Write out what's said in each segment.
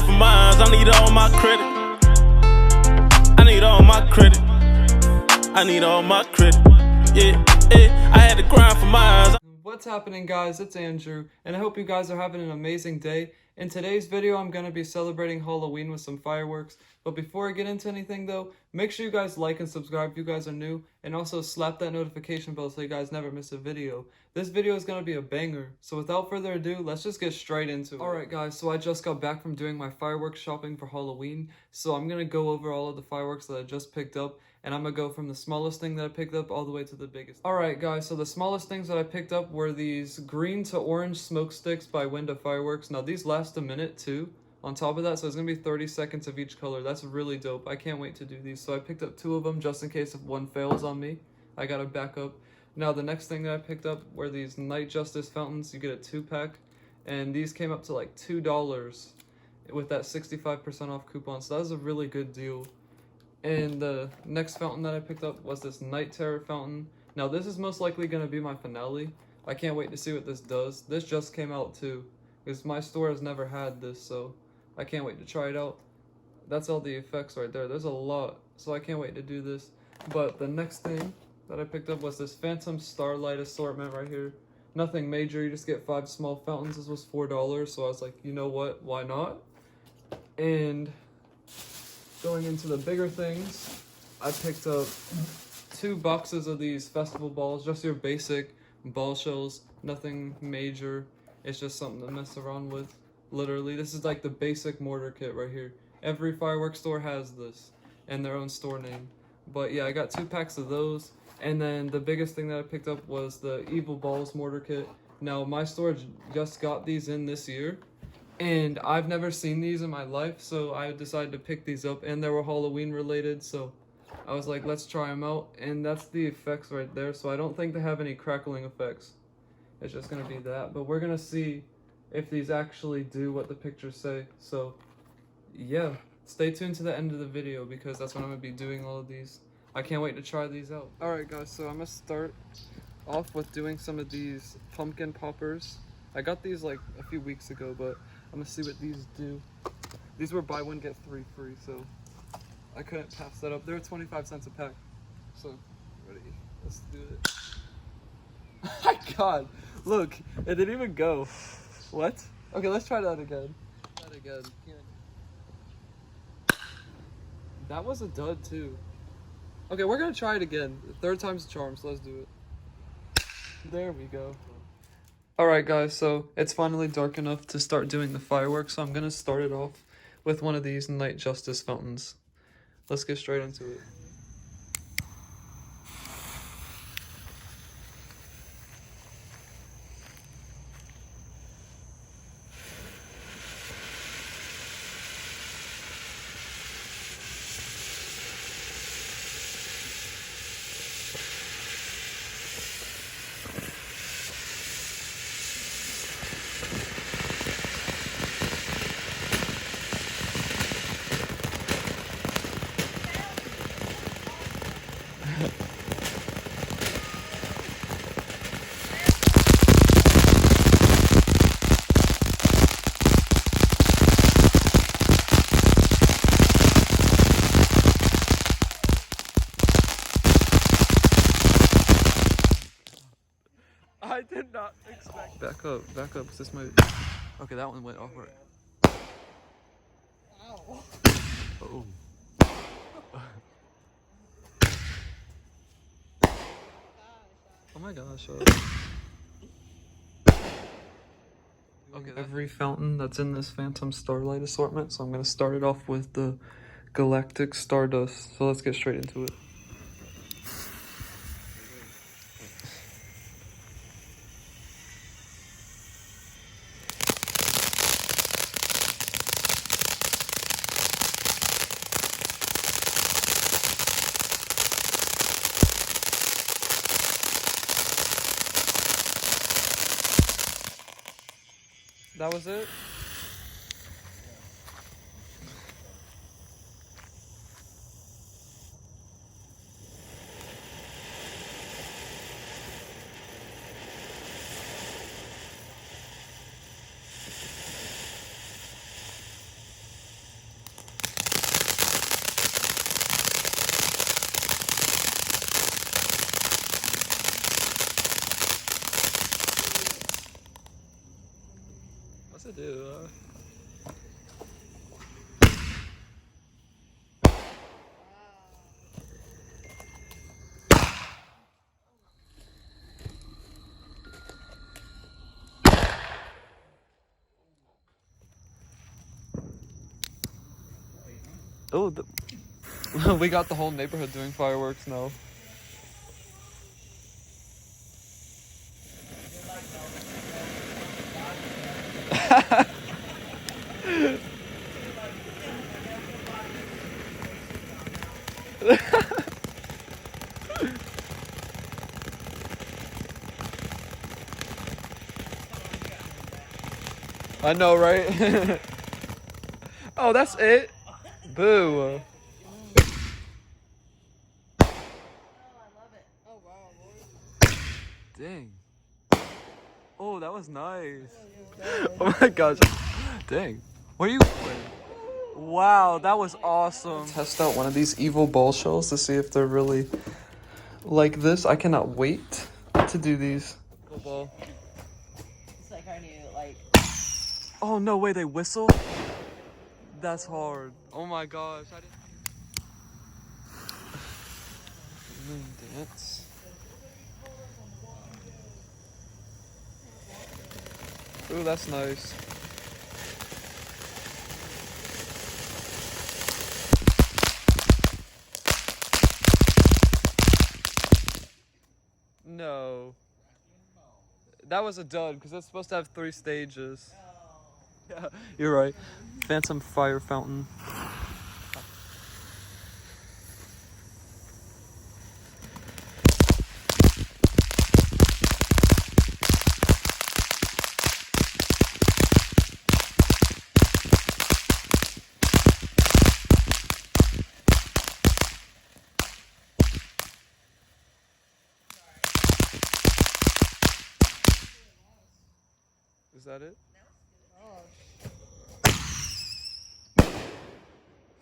for mines. I need all my credit. I need all my credit. I need all my credit. Yeah, yeah. I had to grind for mines. What's happening, guys? It's Andrew, and I hope you guys are having an amazing day. In today's video, I'm going to be celebrating Halloween with some fireworks. But before I get into anything though, make sure you guys like and subscribe if you guys are new, and also slap that notification bell so you guys never miss a video. This video is going to be a banger, so without further ado, let's just get straight into it. Alright guys, so I just got back from doing my fireworks shopping for Halloween, so I'm going to go over all of the fireworks that I just picked up, and I'm going to go from the smallest thing that I picked up all the way to the biggest. Alright guys, so the smallest things that I picked up were these green to orange smoke sticks by Window Fireworks. Now these last a minute too. On top of that, so it's going to be 30 seconds of each color. That's really dope. I can't wait to do these. So I picked up 2 of them just in case if one fails on me. I got a backup. Now the next thing that I picked up were these Night Justice fountains. You get a 2-pack. And these came up to like $2 with that 65% off coupon. So that was a really good deal. And the next fountain that I picked up was this Night Terror fountain. Now this is most likely going to be my finale. I can't wait to see what this does. This just came out too, because my store has never had this, so I can't wait to try it out. That's all the effects right there. There's a lot, so I can't wait to do this. But the next thing that I picked up was this Phantom Starlight assortment right here. Nothing major, you just get 5 small fountains. This was $4, so I was like, you know what, why not? And going into the bigger things, I picked up 2 boxes of these festival balls, just your basic ball shells, nothing major. It's just something to mess around with. Literally, this is like the basic mortar kit right here. Every fireworks store has this and their own store name. But yeah, I got 2 packs of those. And then the biggest thing that I picked up was the Evil Balls mortar kit. Now my store just got these in this year, and I've never seen these in my life, so I decided to pick these up, and they were Halloween related, so I was like, let's try them out. And that's the effects right there. So I don't think they have any crackling effects. It's just gonna be that, but we're gonna see if these actually do what the pictures say. So yeah, stay tuned to the end of the video, because that's when I'm gonna be doing all of these. I can't wait to try these out. Alright guys, so I'm gonna start off with doing some of these pumpkin poppers. I got these like a few weeks ago, but I'm gonna see what these do. These were buy one get 3 free, so I couldn't pass that up. They're 25 cents a pack. So ready, let's do it. Oh my god, look, it didn't even go. What? Okay, let's try that again. That was a dud too. Okay, we're gonna try it again. 3rd time's a charm, so let's do it. There we go. Alright guys, so it's finally dark enough to start doing the fireworks, so I'm gonna start it off with one of these Night Justice fountains. Let's get straight into it. I did not expect. Back up, cause this might. Okay, that one went off right. Ow. Oh. Oh my gosh. Okay, every fountain that's in this Phantom Starlight assortment, so I'm gonna start it off with the Galactic Stardust. So let's get straight into it. That was it? to do. Oh, we got the whole neighborhood doing fireworks now. I know, right? Oh, that's it? Boo. Dang. Oh, that was nice. Oh my gosh. Dang. What are you playing? Wow, that was awesome. Test out one of these evil ball shells to see if they're really like this. I cannot wait to do these. Ball. It's like our new, like... Oh, no way, they whistle? That's hard. Oh my gosh. I didn't... Dance. Ooh, that's nice. No. That was a dud, because it's supposed to have 3 stages. Yeah, you're right. Phantom fire fountain. Is that it?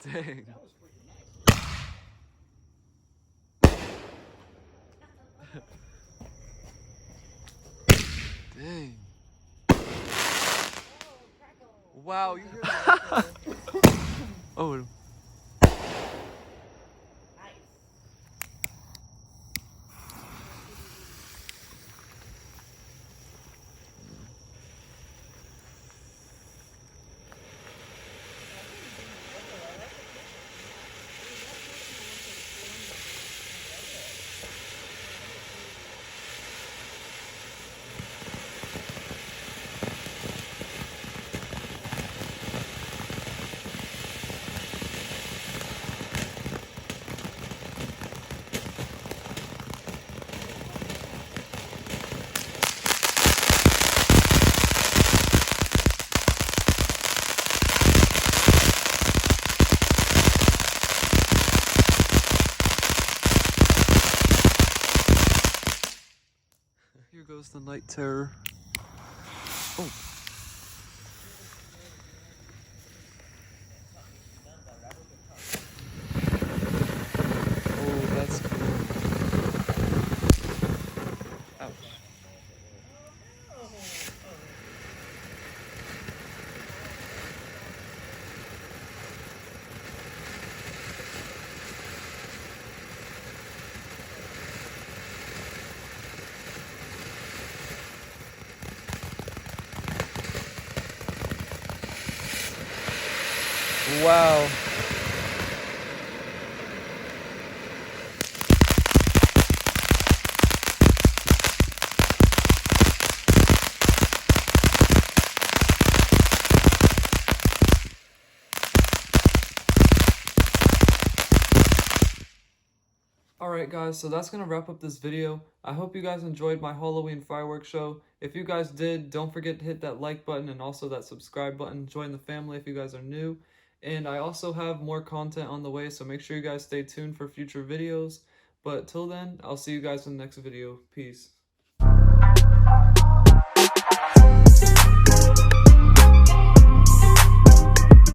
Dang. Dang. Wow, you hear that? Oh. Here goes the night terror. Oh. Oh, that's cool. Ouch. Wow. Alright guys, so that's gonna wrap up this video. I hope you guys enjoyed my Halloween fireworks show. If you guys did, don't forget to hit that like button and also that subscribe button. Join the family if you guys are new. And I also have more content on the way, so make sure you guys stay tuned for future videos. But till then, I'll see you guys in the next video. Peace.